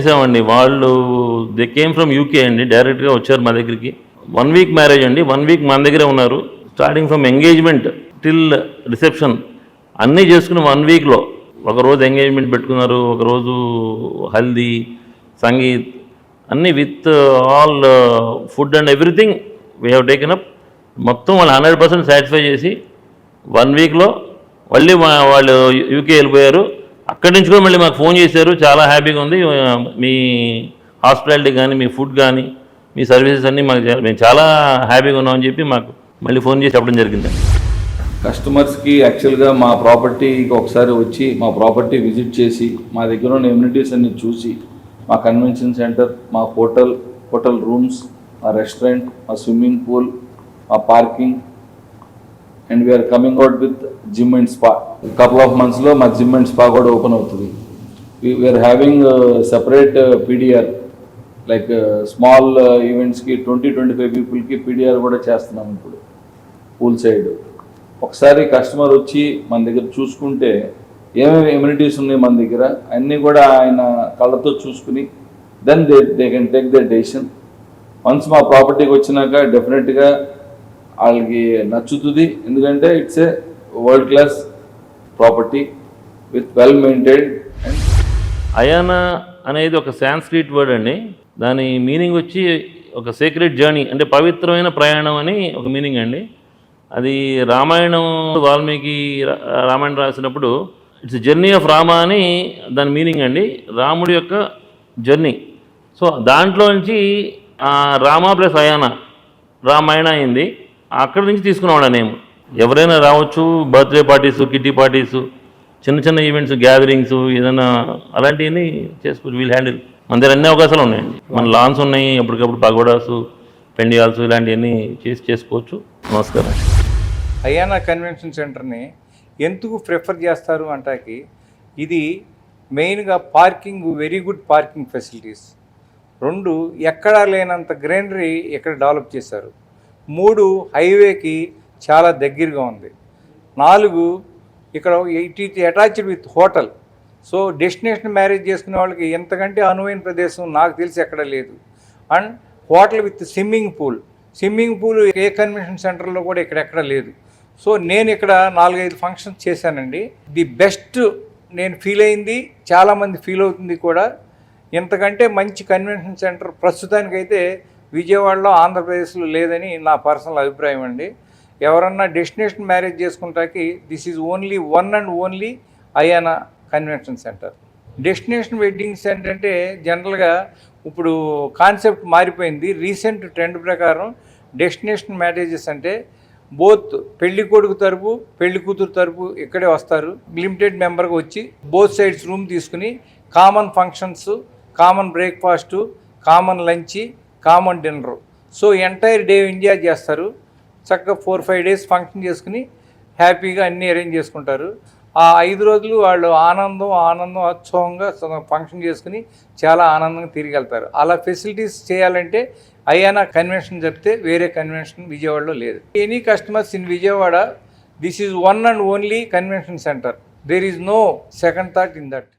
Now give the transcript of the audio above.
చేసామండి. వాళ్ళు they came from UK అండి. డైరెక్ట్గా వచ్చారు మా దగ్గరికి. 1 వీక్ మ్యారేజ్ అండి. 1 వీక్ మన దగ్గరే ఉన్నారు. Starting from engagement till reception అన్నీ చేసుకుని 1 వీక్లో ఒకరోజు ఎంగేజ్మెంట్ పెట్టుకున్నారు, ఒకరోజు హల్దీ, సంగీత్ అన్నీ with all food and everything we have taken up. మొత్తం వాళ్ళు 100% సాటిస్ఫై చేసి 1 వీక్లో మళ్ళీ వాళ్ళు యూకే వెళ్ళిపోయారు. అక్కడి నుంచి కూడా మళ్ళీ మాకు ఫోన్ చేశారు. చాలా హ్యాపీగా ఉంది, మీ హాస్పిటాలిటీ కానీ, మీ ఫుడ్ కానీ, మీ సర్వీసెస్ అన్నీ మేము చాలా హ్యాపీగా ఉన్నామని చెప్పి మాకు మళ్ళీ ఫోన్ చేసి చెప్పడం జరిగింది. కస్టమర్స్కి యాక్చువల్గా మా ప్రాపర్టీకి ఒకసారి వచ్చి మా ప్రాపర్టీ విజిట్ చేసి మా దగ్గర ఉన్న ఎమ్యూనిటీస్ అన్ని చూసి మా కన్వెన్షన్ సెంటర్, మా హోటల్ రూమ్స్, మా రెస్టారెంట్, మా స్విమ్మింగ్ పూల్, మా parking and we're coming out with gym and spa. Couple of మంత్స్లో మా జిమ్ అండ్ స్పా కూడా ఓపెన్ అవుతుంది. We're having separate PDR, like small ఈవెంట్స్కి 20-25 పీపుల్కి పీడిఆర్ కూడా చేస్తున్నాం ఇప్పుడు పూల్ సైడ్. ఒకసారి కస్టమర్ వచ్చి మన దగ్గర చూసుకుంటే ఏమేమి ఎమ్యూనిటీస్ ఉన్నాయి మన దగ్గర అన్నీ కూడా ఆయన కళ్ళతో చూసుకుని then they can take the decision. Once మా ప్రాపర్టీకి వచ్చినాక డెఫినెట్గా వాళ్ళకి నచ్చుతుంది. ఎందుకంటే it's a world class property with well maintained. Ayana అనేది ఒక సాంస్క్రిట్ వర్డ్ అండి. దాని మీనింగ్ వచ్చి ఒక సీక్రెట్ జర్నీ, అంటే పవిత్రమైన ప్రయాణం అని ఒక మీనింగ్ అండి. అది రామాయణం, వాల్మీకి రామాయణం రాసినప్పుడు ఇట్స్ జర్నీ ఆఫ్ రామ అని దాని మీనింగ్ అండి, రాముడి యొక్క జర్నీ. సో దాంట్లో నుంచి రామ ప్లస్ అయానా రామాయణ అయింది. అక్కడి నుంచి తీసుకున్నాం నేమ్. ఎవరైనా రావచ్చు, బర్త్డే పార్టీసు, కిట్టి పార్టీసు, చిన్న చిన్న ఈవెంట్స్, గ్యాదరింగ్స్, ఏదైనా అలాంటివన్నీ చేసుకోవచ్చు. We'll handle. మన దగ్గర అన్ని అవకాశాలు ఉన్నాయండి. మన లాన్స్ ఉన్నాయి, ఎప్పటికప్పుడు పగోడాసు, పెండియాల్స్ ఇలాంటివన్నీ చేసుకోవచ్చు. నమస్కారం. అయానా కన్వెన్షన్ సెంటర్ని ఎందుకు ప్రిఫర్ చేస్తారు అంటాకి, ఇది మెయిన్గా parking, very good parking facilities. 2, ఎక్కడా లేనంత గ్రీనరీ ఇక్కడ డెవలప్ చేశారు. 3, హైవేకి చాలా దగ్గరగా ఉంది. 4, ఇక్కడ it is attached with hotel. So destination marriage చేసుకునే వాళ్ళకి ఎంతకంటే అనువైన ప్రదేశం నాకు తెలిసి ఎక్కడ లేదు. And hotel with swimming pool A convention సెంటర్లో కూడా ఇక్కడెక్కడ లేదు. సో నేను ఇక్కడ 4-5 ఫంక్షన్స్ చేశానండి. ది బెస్ట్ నేను ఫీల్ అయింది, చాలామంది ఫీల్ అవుతుంది కూడా. ఇంతకంటే మంచి కన్వెన్షన్ సెంటర్ ప్రస్తుతానికైతే విజయవాడలో, ఆంధ్రప్రదేశ్లో లేదని నా పర్సనల్ అభిప్రాయం అండి. ఎవరన్నా డెస్టినేషన్ మ్యారేజ్ చేసుకుంటాకి this is only one and only Ayana convention centre. Destination weddings ఏంటంటే జనరల్గా ఇప్పుడు కాన్సెప్ట్ మారిపోయింది. రీసెంట్ ట్రెండ్ ప్రకారం డెస్టినేషన్ మ్యారేజెస్ అంటే బోత్ పెళ్లి కొడుకు తరపు, పెళ్లి కూతురు తరపు ఇక్కడే వస్తారు. లిమిటెడ్ మెంబర్గా వచ్చి బోత్ సైడ్స్ రూమ్ తీసుకుని common functions, common breakfast, common lunch, common dinner. So entire day enjoy చేస్తారు. చక్కగా 4-5 డేస్ ఫంక్షన్ చేసుకుని హ్యాపీగా అన్నీ అరేంజ్ చేసుకుంటారు. ఆ 5 రోజులు వాళ్ళు ఆనందం ఉత్సవంగా ఫంక్షన్ చేసుకుని చాలా ఆనందంగా తిరిగి వెళ్తారు. అలా ఫెసిలిటీస్ చేయాలంటే అయానా కన్వెన్షన్ చెప్తే వేరే కన్వెన్షన్ విజయవాడలో లేదు. Any customers in Vijayawada, this is one and only convention centre. There is no second thought in that.